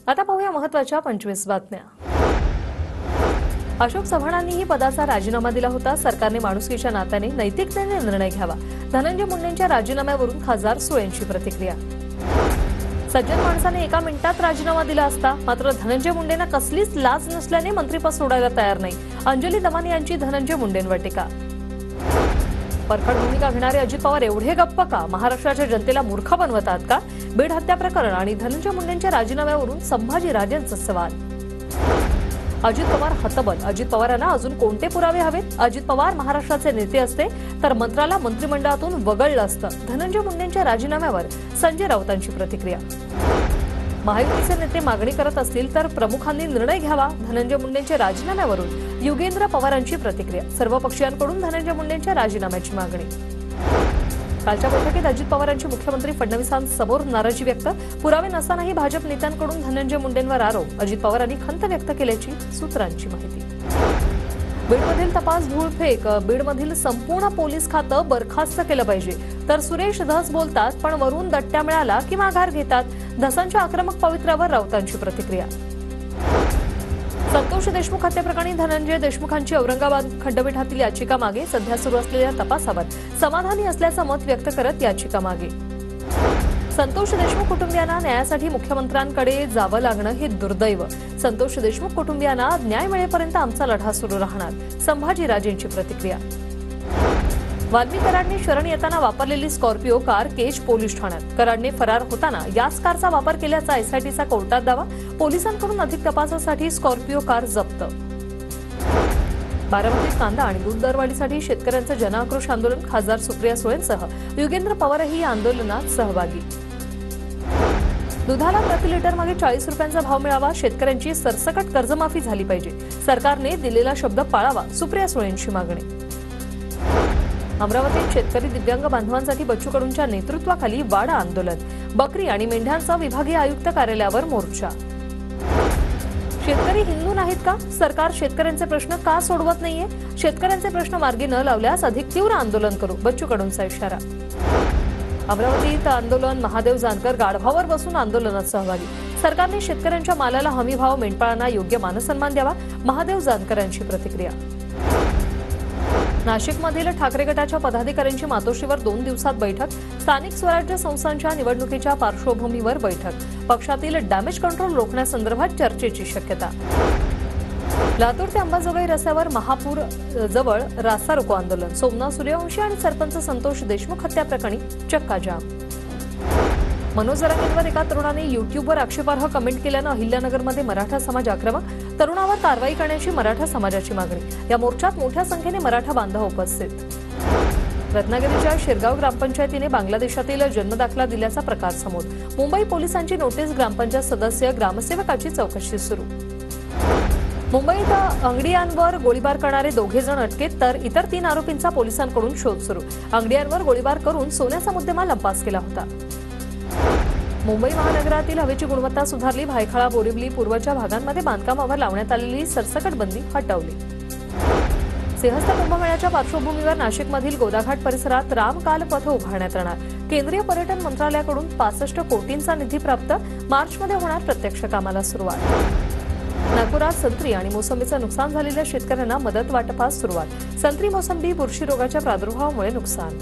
आता पाहूया महत्त्वाच्या 25 बातम्या। अशोक चव्हाणांनीही पदाचा राजीनामा दिला होता। सरकारने माणुसकीच्या नात्याने नैतिकतेने निर्णय घ्यावा। धनंजय मुंडेंच्या राजीनाम्यावरून खासदार सुळेंची प्रतिक्रिया। सज्जन माणसाने एका मिनिटात राजीनामा दिला असता, मात्र धनंजय मुंडेंना कसलीच लाज नसल्याने मंत्रिपद सोडायला तयार नाही। अंजली दमानी यांची धनंजय मुंडेंवर टीका। परखड भूमिका घेणारे अजित पवार एवढे गप्प का? महाराष्ट्राच्या जनतेला मूर्ख बनवतात का? बीड हत्या प्रकरण आणि धनंजय मुंडेंच्या राजीनाम्यावरून संभाजीराजेंचा सवाल। अजित पवार हतबल। अजित पवारांना अजून कोणते पुरावे हवेत? अजित पवार महाराष्ट्राचे नेते असते तर मंत्र्याला मंत्रिमंडळातून वगळलं असतं। धनंजय मुंडेंच्या राजीनाम्यावर संजय राऊतांची प्रतिक्रिया। महायुतीचे नेते मागणी करत असतील तर प्रमुखांनी निर्णय घ्यावा। धनंजय मुंडेंच्या राजीनाम्यावरून युगेंद्र पवारांची प्रतिक्रिया। सर्व पक्षीयांकडून धनंजय मुंडेंच्या राजीनाम्याची मागणी। कालच्या बैठकीत अजित पवारांची मुख्यमंत्री फडणवीसांसमोर नाराजी व्यक्त। पुरावे नसतानाही भाजप नेत्यांकडून धनंजय मुंडेंवर आरोप। अजित पवारांनी खंत व्यक्त केल्याची सूत्रांची माहिती। बीडमधील तपास धूळफेक। बीडमधील संपूर्ण पोलीस खातं बरखास्त केलं पाहिजे, तर सुरेश धस बोलतात पण वरून दट्ट्या मिळाला की माघार घेतात। धसांच्या आक्रमक पवित्र्यावर राऊतांची प्रतिक्रिया। संतोष देशमुख हत्येप्रकरणी धनंजय देशमुखांची औरंगाबाद खंडपीठातील याचिका मागे। सध्या सुरू असलेल्या तपासावर समाधानी असल्याचं मत व्यक्त करत याचिका मागे। संतोष देशमुख कुटुंबियांना न्यायासाठी मुख्यमंत्र्यांकडे जावं लागणं हे दुर्दैव। संतोष देशमुख कुटुंबियांना न्याय मिळेपर्यंत आमचा लढा सुरू राहणार। संभाजीराजेंची प्रतिक्रिया। वाल्मी कराडने शरण येताना वापरलेली स्कॉर्पिओ कार केज पोलीस ठाण्यात। कराडने फरार होताना याच कारचा वापर केल्याचा एसआयटीचा कोर्टात दावा। पोलिसांकडून अधिक तपासासाठी स्कॉर्पिओ कार जप्त। बारामतीत कांदा आणि दूध दरवाढीसाठी शेतकऱ्यांचं जनआक्रोश आंदोलन। खासदार सुप्रिया सुळेंसह युगेंद्र पवारही या आंदोलनात सहभागी। दुधाला प्रति लिटर मागे 40 रुपयांचा भाव मिळावा। शेतकऱ्यांची सरसकट कर्जमाफी झाली पाहिजे। सरकारने दिलेला शब्द पाळावा। सुप्रिया सुळेंची मागणी। अमरावतीत शेतकरी दिव्यांग बांधवांसाठी बच्चू कडूंच्या नेतृत्वाखाली वाडा आंदोलन। बकरी आणि मेंढ्यांचा विभागीय आयुक्त कार्यालयावर मोर्चा। शेतकरी हिंदू नाहीत का? सरकार शेतकऱ्यांचे प्रश्न का सोडवत नाहीये? शेतकऱ्यांचे प्रश्न मार्गी न लावल्यास अधिक तीव्र आंदोलन करू। बच्चू कडूंचा इशारा। अमरावतीत आंदोलन। महादेव जानकर गाढवावर बसून आंदोलनात सहभागी। सरकारने शेतकऱ्यांच्या मालाला हमी भाव, मेंढपाळांना योग्य मानसन्मान द्यावा। महादेव जानकरांची प्रतिक्रिया। नाशिकमधील ठाकरे गटाच्या पदाधिकाऱ्यांची मातोश्रीवर 2 दिवसात बैठक। स्थानिक स्वराज्य संस्थांच्या निवडणुकीच्या पार्श्वभूमीवर बैठक। पक्षातील डॅमेज कंट्रोल रोखण्यासंदर्भात चर्चेची शक्यता। लातूर ते अंबाजोगाई रस्त्यावर महापूर जवळ रास्ता रोको आंदोलन। सोमनाथ सूर्यवंशी आणि सरपंच संतोष देशमुख हत्या प्रकरणी चक्काजाम। मनोज जरांगेंवर एका तरुणाने युट्यूबवर आक्षेपार्ह कमेंट केल्यानं अहिल्यानगरमध्ये मराठा समाज आक्रमक। तरुणावर कारवाई करण्याची मराठा समाजाची मागणी। या मोर्चात मोठ्या संख्येने मराठा बांधव उपस्थित। रत्नागिरीच्या शिरगाव ग्रामपंचायतीने बांगलादेशातील जन्मदाखला दिल्याचा प्रकार समोर। मुंबई पोलिसांची नोटीस। ग्रामपंचायत सदस्य ग्रामसेवकाची चौकशी सुरू। मुंबईत अंगडियांवर गोळीबार करणारे 2 जण अटकेत, तर इतर 3 आरोपींचा पोलिसांकडून शोध सुरू। अंगडियांवर गोळीबार करून सोन्याचा मुद्देमाल लंपास केला होता। मुंबई महानगरातील हवेची गुणवत्ता सुधारली। भायखळा, बोरिवली, पूर्वच्या भागांमध्ये बांधकामावर लावण्यात आलेली सरसकट बंदी हटवली। सिंहस्थ कुंभमेळ्याच्या पार्श्वभूमीवर नाशिकमधील गोदाघाट परिसरात रामकाल पथ उभारण्यात येणार। केंद्रीय पर्यटन मंत्रालयाकडून 65 कोटींचा निधी प्राप्त। मार्चमध्ये होणार प्रत्यक्ष कामाला सुरुवात। नागपुरात संत्री आणि मोसंबीचं नुकसान झालेल्या शेतकऱ्यांना मदत वाटपास सुरुवात। संत्री, मोसंबी, बुरशी रोगाच्या प्रादुर्भावामुळे नुकसान।